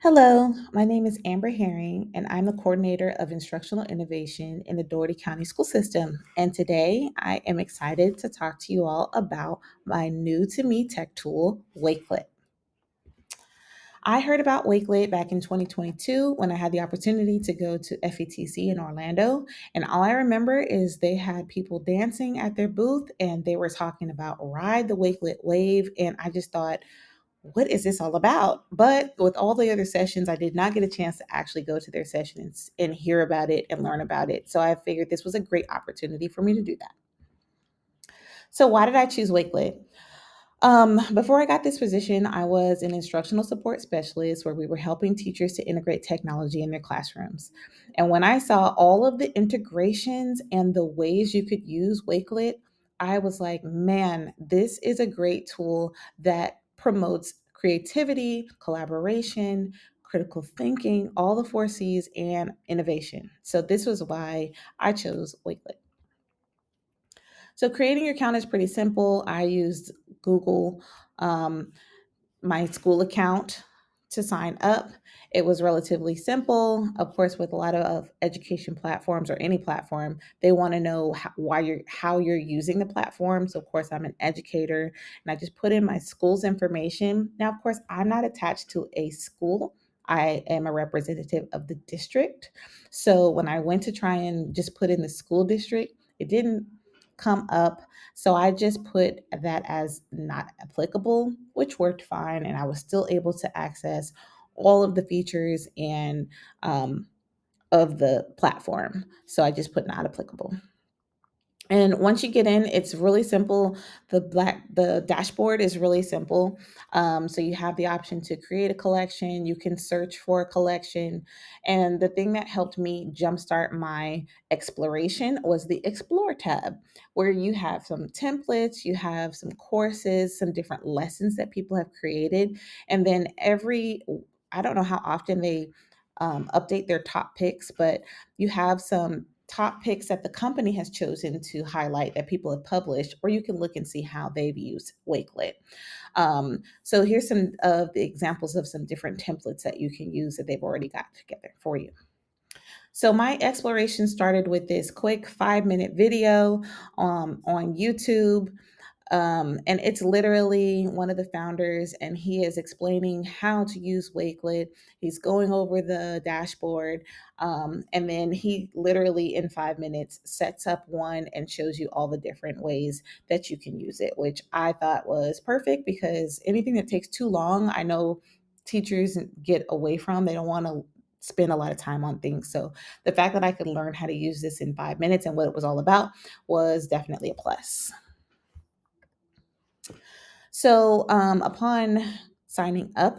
Hello, my name is Amber Herring, and I'm the coordinator of instructional innovation in the Dougherty County School System. And today I am excited to talk to you all about my new to me tech tool, Wakelet. I heard about Wakelet back in 2022 when I had the opportunity to go to FETC in Orlando. And all I remember is they had people dancing at their booth and they were talking about ride the Wakelet wave. And I just thought, what is this all about? But with all the other sessions, I did not get a chance to actually go to their session and hear about it and learn about it. So I figured this was a great opportunity for me to do that. So why did I choose Wakelet? Before I got this position, I was an instructional support specialist where we were helping teachers to integrate technology in their classrooms. And when I saw all of the integrations and the ways you could use Wakelet, I was like, man, this is a great tool that promotes creativity, collaboration, critical thinking, all the four C's, and innovation. So this was why I chose Wakelet. So creating your account is pretty simple. I used Google. Um, my school account to sign up. It was relatively simple. Of course, with a lot of education platforms or any platform, they want to know how you're using the platform. So, of course, I'm an educator, and I just put in my school's information. Now, of course, I'm not attached to a school. I am a representative of the district. So when I went to try and just put in the school district, it didn't come up, so I just put that as not applicable, which worked fine. And I was still able to access all of the features and of the platform. So I just put not applicable. And once you get in, it's really simple. The dashboard is really simple. So you have the option to create a collection. You can search for a collection. And the thing that helped me jumpstart my exploration was the Explore tab, where you have some templates, you have some courses, some different lessons that people have created, and then I don't know how often they update their top picks, but you have some top picks that the company has chosen to highlight that people have published, or you can look and see how they've used Wakelet. So here's some of the examples of some different templates that you can use that they've already got together for you. So my exploration started with this quick 5-minute video on YouTube, and it's literally one of the founders, and he is explaining how to use Wakelet. He's going over the dashboard, and then he literally in 5 minutes sets up one and shows you all the different ways that you can use it, which I thought was perfect because anything that takes too long, I know teachers get away from. They don't want to spend a lot of time on things. So the fact that I could learn how to use this in 5 minutes and what it was all about was definitely a plus. So, upon signing up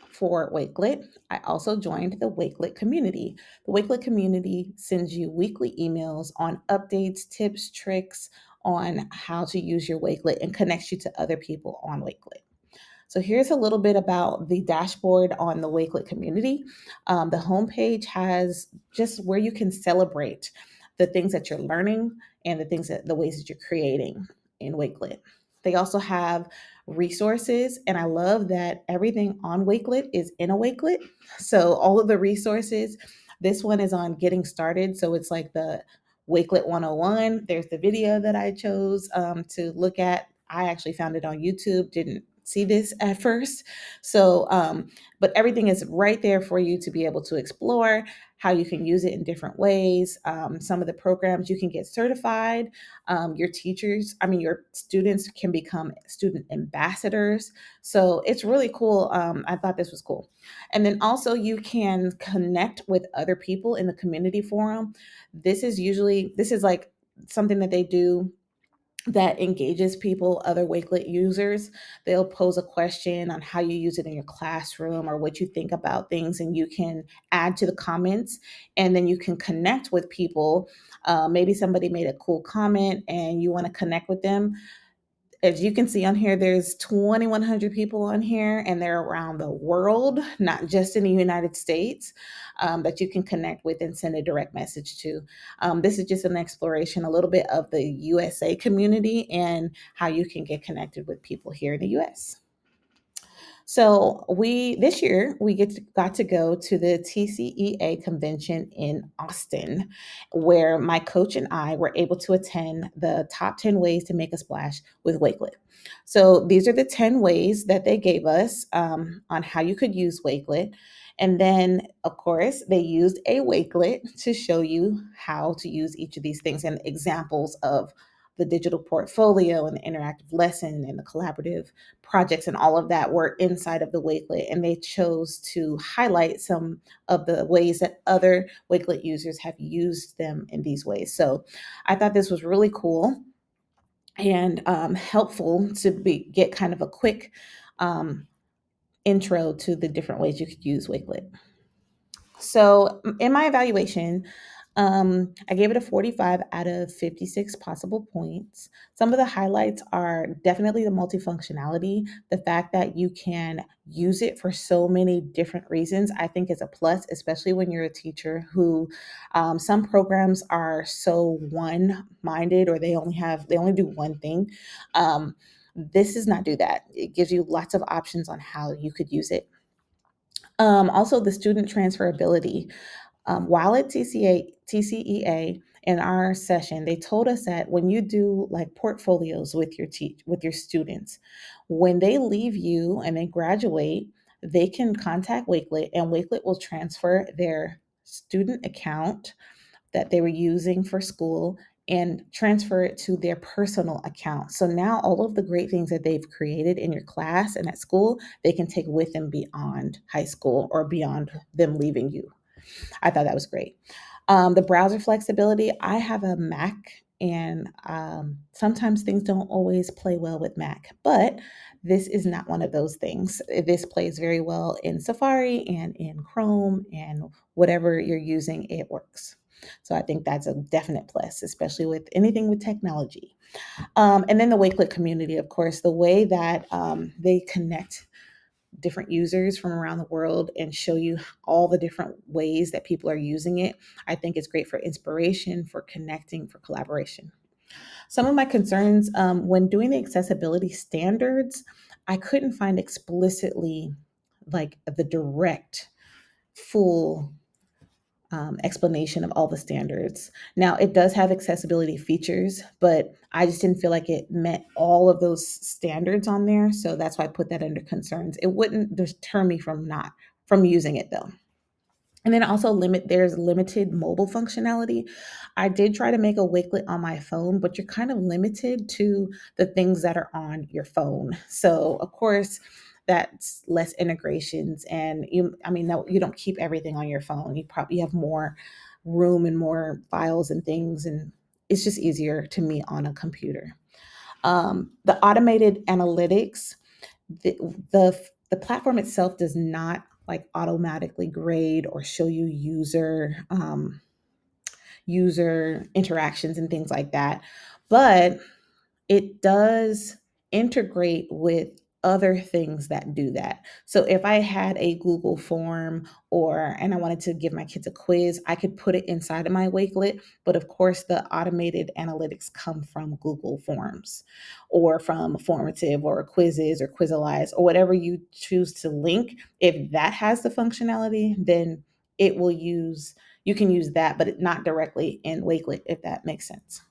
for Wakelet, I also joined the Wakelet community. The Wakelet community sends you weekly emails on updates, tips, tricks on how to use your Wakelet and connects you to other people on Wakelet. So here's a little bit about the dashboard on the Wakelet community. The homepage has just where you can celebrate the things that you're learning and the ways that you're creating in Wakelet. They also have resources, and I love that everything on Wakelet is in a Wakelet. So all of the resources, this one is on getting started. So it's like the Wakelet 101. There's the video that I chose to look at. I actually found it on YouTube, didn't see this at first. So, but everything is right there for you to be able to explore how you can use it in different ways. Some of the programs you can get certified. Your students can become student ambassadors. So it's really cool. I thought this was cool. And then also you can connect with other people in the community forum. This is like something that they do that engages people, other Wakelet users. They'll pose a question on how you use it in your classroom or what you think about things, and you can add to the comments, and then you can connect with people. Maybe somebody made a cool comment and you want to connect with them. As you can see on here, there's 2,100 people on here, and they're around the world, not just in the United States, that you can connect with and send a direct message to. This is just an exploration, a little bit of the USA community and how you can get connected with people here in the US. So we this year we got to go to the TCEA convention in Austin, where my coach and I were able to attend the top 10 ways to make a splash with Wakelet. So these are the 10 ways that they gave us on how you could use Wakelet. And then, of course, they used a Wakelet to show you how to use each of these things and examples of the digital portfolio and the interactive lesson and the collaborative projects and all of that were inside of the Wakelet. And they chose to highlight some of the ways that other Wakelet users have used them in these ways. So I thought this was really cool and helpful to get kind of a quick um, intro to the different ways you could use Wakelet. So in my evaluation, I gave it a 45 out of 56 possible points. Some of the highlights are definitely the multifunctionality. The fact that you can use it for so many different reasons, I think is a plus, especially when you're a teacher who some programs are so one minded or they only do one thing. This does not do that. It gives you lots of options on how you could use it. Also, the student transferability. While at TCEA in our session, they told us that when you do like portfolios with with your students, when they leave you and they graduate, they can contact Wakelet, and Wakelet will transfer their student account that they were using for school and transfer it to their personal account. So now all of the great things that they've created in your class and at school, they can take with them beyond high school or beyond them leaving you. I thought that was great. The browser flexibility, I have a Mac, and sometimes things don't always play well with Mac, but this is not one of those things. This plays very well in Safari and in Chrome, and whatever you're using, it works. So I think that's a definite plus, especially with anything with technology. And then the Wakelet community, of course, the way that they connect different users from around the world and show you all the different ways that people are using it. I think it's great for inspiration, for connecting, for collaboration. Some of my concerns when doing the accessibility standards, I couldn't find explicitly like the direct full explanation of all the standards. Now, it does have accessibility features, but I just didn't feel like it met all of those standards on there. So that's why I put that under concerns. It wouldn't deter me from using it though. And then also there's limited mobile functionality. I did try to make a Wakelet on my phone, but you're kind of limited to the things that are on your phone. So of course, that's less integrations and I mean, no, you don't keep everything on your phone. You probably have more room and more files and things, and it's just easier to me on a computer. The automated analytics, the, the platform itself does not like automatically grade or show you user interactions and things like that, but it does integrate with other things that do that. So if I had a Google form and I wanted to give my kids a quiz, I could put it inside of my Wakelet. But of course, the automated analytics come from Google Forms or from Formative or Quizzes or Quizalize or whatever you choose to link. If that has the functionality, then you can use that, but not directly in Wakelet, if that makes sense.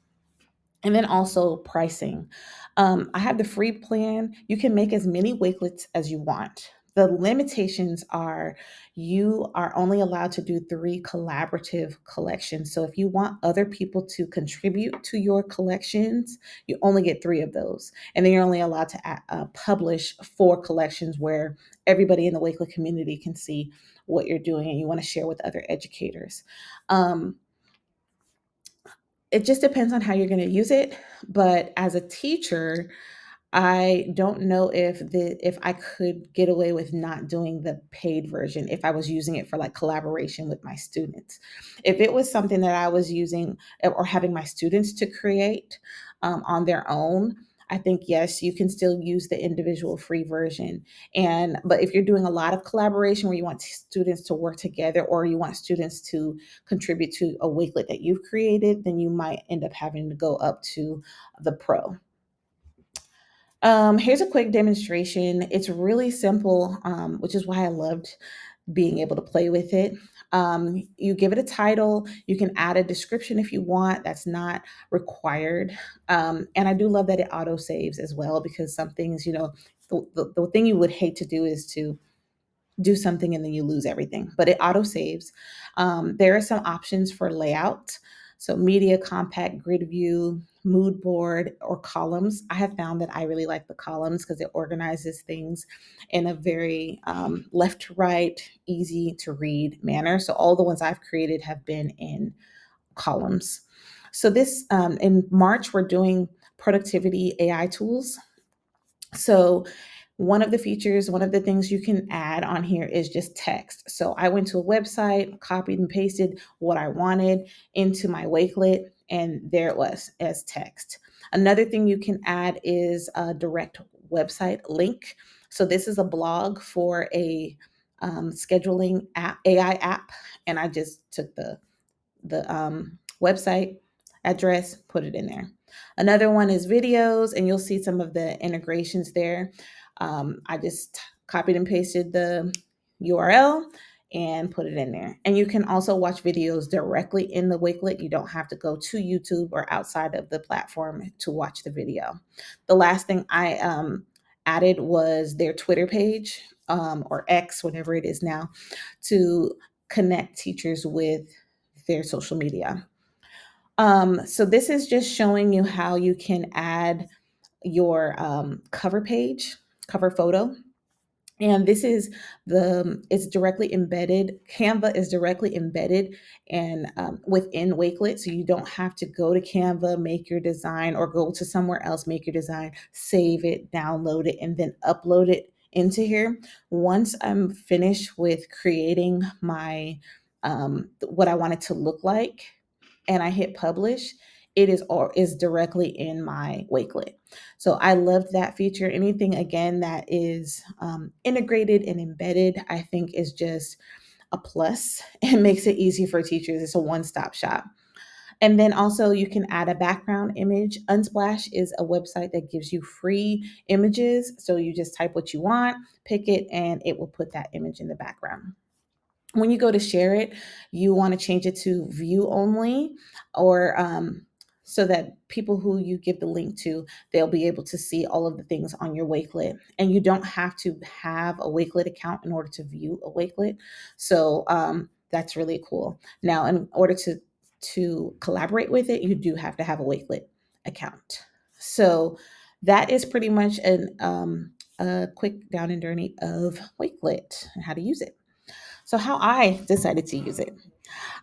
And then also pricing. I have the free plan. You can make as many wakelets as you want. The limitations are you are only allowed to do 3 collaborative collections. So if you want other people to contribute to your collections, you only get 3 of those. And then you're only allowed to publish 4 collections where everybody in the Wakelet community can see what you're doing and you want to share with other educators. Um, it just depends on how you're going to use it. But as a teacher, I don't know if I could get away with not doing the paid version if I was using it for like collaboration with my students. If it was something that I was using or having my students to create on their own, I think yes, you can still use the individual free version. But if you're doing a lot of collaboration where you want students to work together or you want students to contribute to a Wakelet that you've created, then you might end up having to go up to the pro. Here's a quick demonstration. It's really simple, which is why I loved being able to play with it. You give it a title. You can add a description if you want. That's not required. And I do love that it auto saves as well, because some things, the thing you would hate to do is to do something and then you lose everything, but it auto saves. There are some options for layout. So media, compact, grid view, mood board, or columns. I have found that I really like the columns because it organizes things in a very left to right, easy to read manner. So all the ones I've created have been in columns. So this in March, we're doing productivity AI tools. So one of the things you can add on here is just text. So I went to a website, copied and pasted what I wanted into my Wakelet, and there it was as text. Another thing you can add is a direct website link. So this is a blog for a scheduling app, AI app, and I just took the website address, put it in there. Another one is videos, and you'll see some of the integrations there. I just copied and pasted the URL and put it in there. And you can also watch videos directly in the Wakelet. You don't have to go to YouTube or outside of the platform to watch the video. The last thing I added was their Twitter page, or X, whatever it is now, to connect teachers with their social media. So this is just showing you how you can add your cover page, cover photo. And this is it's directly embedded. Canva is directly embedded and within Wakelet. So you don't have to go to Canva, make your design, or go to somewhere else, make your design, save it, download it, and then upload it into here. Once I'm finished with creating my what I want it to look like, and I hit publish, it is directly in my Wakelet. So I loved that feature. Anything again that is integrated and embedded, I think is just a plus. It makes it easy for teachers. It's a one-stop shop. And then also you can add a background image. Unsplash is a website that gives you free images. So you just type what you want, pick it, and it will put that image in the background. When you go to share it, you want to change it to view only, or so that people who you give the link to, they'll be able to see all of the things on your Wakelet. And you don't have to have a Wakelet account in order to view a Wakelet. So that's really cool. Now, in order to collaborate with it, you do have to have a Wakelet account. So that is pretty much a quick down and dirty of Wakelet and how to use it. So, how I decided to use it.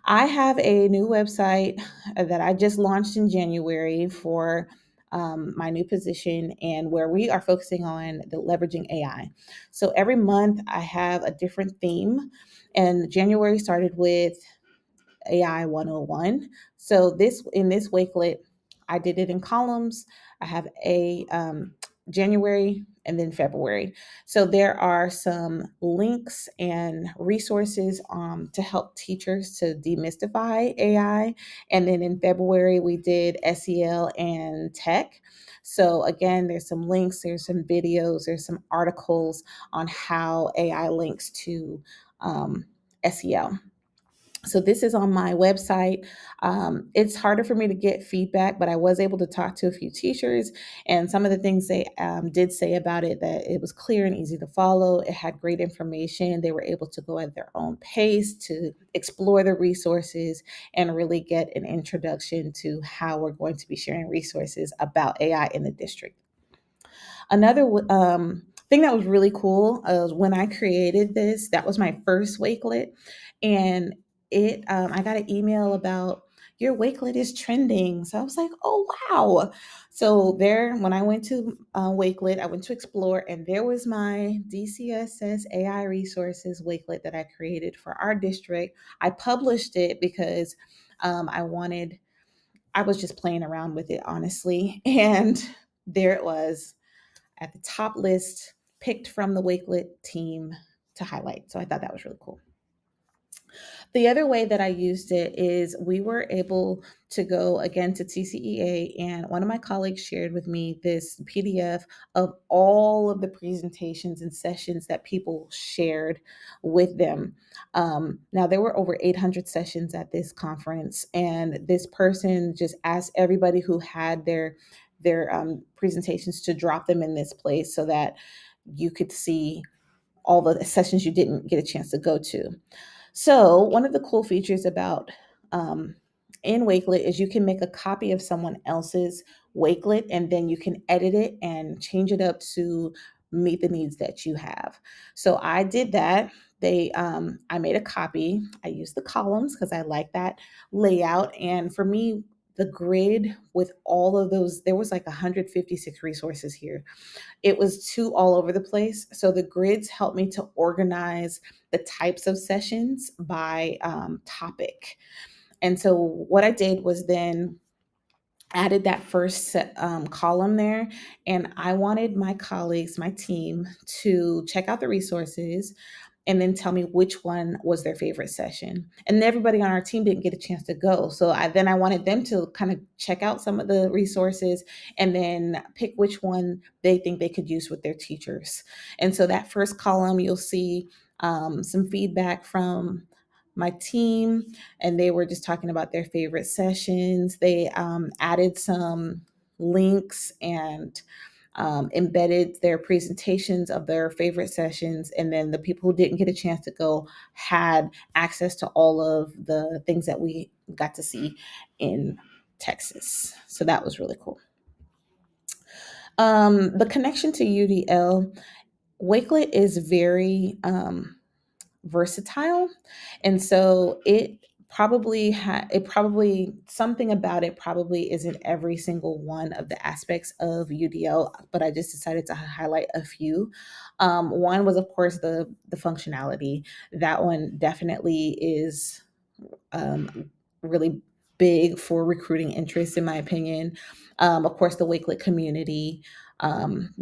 I have a new website that I just launched in January for my new position, and where we are focusing on the leveraging AI. So, every month I have a different theme, and January started with AI 101. So this in this Wakelet, I did it in columns. I have a January and then February. So there are some links and resources to help teachers to demystify AI. And then in February, we did SEL and tech. So again, there's some links, there's some videos, there's some articles on how AI links to SEL. So this is on my website. It's harder for me to get feedback, but I was able to talk to a few teachers, and some of the things they did say about it, that it was clear and easy to follow. It had great information. They were able to go at their own pace to explore the resources and really get an introduction to how we're going to be sharing resources about AI in the district. Another thing that was really cool was when I created this, that was my first Wakelet. And I got an email about your Wakelet is trending. So I was like, oh, wow. So there, when I went to Wakelet, I went to explore, and there was my DCSS AI resources Wakelet that I created for our district. I published it because I was just playing around with it, honestly. And there it was at the top list, picked from the Wakelet team to highlight. So I thought that was really cool. The other way that I used it is we were able to go again to TCEA, and one of my colleagues shared with me this PDF of all of the presentations and sessions that people shared with them. Now, there were over 800 sessions at this conference, and this person just asked everybody who had their presentations to drop them in this place so that you could see all the sessions you didn't get a chance to go to. So, one of the cool features about in Wakelet is you can make a copy of someone else's Wakelet and then you can edit it and change it up to meet the needs that you have. So, I did that. I made a copy. I used the columns because I like that layout. And for me, the grid with all of those, there was like 156 resources here. It was too all over the place. So the grids helped me to organize the types of sessions by topic. And so what I did was then added that column there. And I wanted my colleagues, my team, to check out the resources and then tell me which one was their favorite session. And everybody on our team didn't get a chance to go. So I wanted them to kind of check out some of the resources and then pick which one they think they could use with their teachers. And so that first column, you'll see some feedback from my team, and they were just talking about their favorite sessions. They added some links and embedded their presentations of their favorite sessions. And then the people who didn't get a chance to go had access to all of the things that we got to see in Texas. So that was really cool. The connection to UDL, Wakelet is very versatile, and so it probably something about it probably isn't every single one of the aspects of UDL, but I just decided to highlight a few. One was, of course, the functionality. That one definitely is really big for recruiting interest, in my opinion. Of course, the Wakelet community,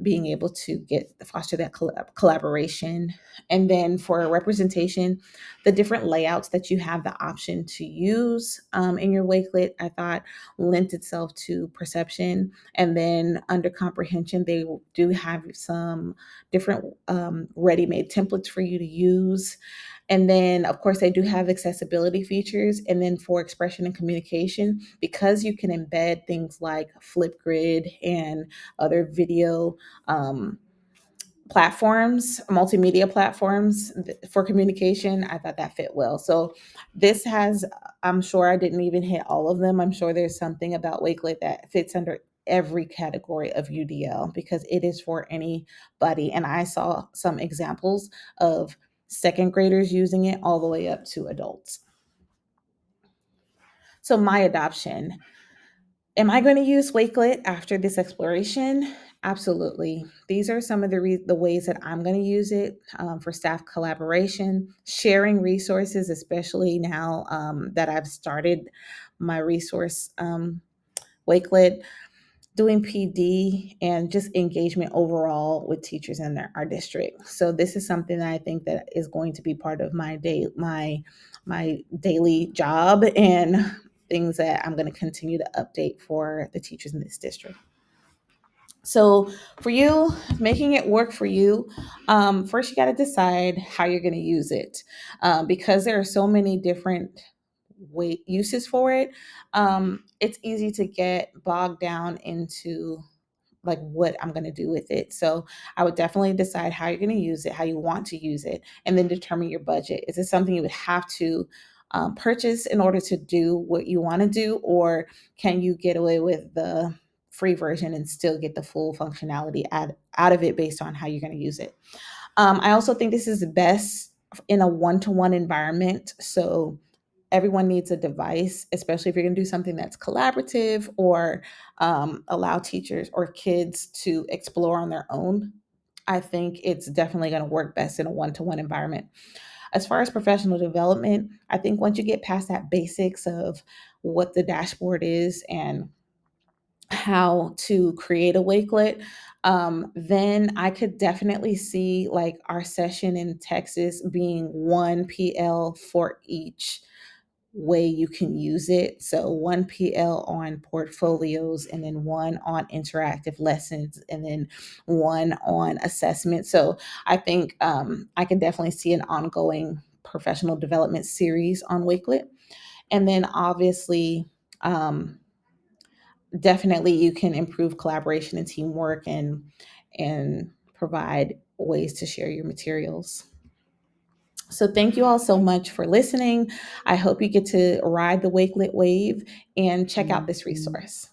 being able to get foster that collaboration, and then for representation, the different layouts that you have the option to use in your Wakelet, I thought lent itself to perception. And then under comprehension, they do have some different ready-made templates for you to use, and then, of course, they do have accessibility features. And then for expression and communication, because you can embed things like Flipgrid and other video platforms, multimedia platforms for communication, I thought that fit well. So this has, I'm sure I didn't even hit all of them. I'm sure there's something about Wakelet that fits under every category of UDL because it is for anybody. And I saw some examples of second graders using it all the way up to adults. So my adoption. Am I going to use Wakelet after this exploration? Absolutely. These are some of the ways that I'm going to use it for staff collaboration, sharing resources, especially now that I've started my resource Wakelet, doing PD, and just engagement overall with teachers in our district. So this is something that I think that is going to be part of my daily job and things that I'm going to continue to update for the teachers in this district. So for you, making it work for you, first you got to decide how you're going to use it, because there are so many different uses for it. It's easy to get bogged down into like what I'm going to do with it. So I would definitely decide how you're going to use it, how you want to use it, and then determine your budget. Is it something you would have to purchase in order to do what you want to do, or can you get away with the free version and still get the full functionality out of it based on how you're going to use it? I also think this is best in a one-to-one environment. So everyone needs a device, especially if you're going to do something that's collaborative or allow teachers or kids to explore on their own. I think it's definitely going to work best in a one-to-one environment. As far as professional development, I think once you get past that basics of what the dashboard is and how to create a wakelet, then I could definitely see like our session in Texas being 1 PL for each way you can use it. So 1 PL on portfolios, and then one on interactive lessons, and then one on assessment. So I think I can definitely see an ongoing professional development series on Wakelet. And then obviously, um, definitely you can improve collaboration and teamwork, and provide ways to share your materials. So thank you all so much for listening. I hope you get to ride the Wakelet wave and check out this resource.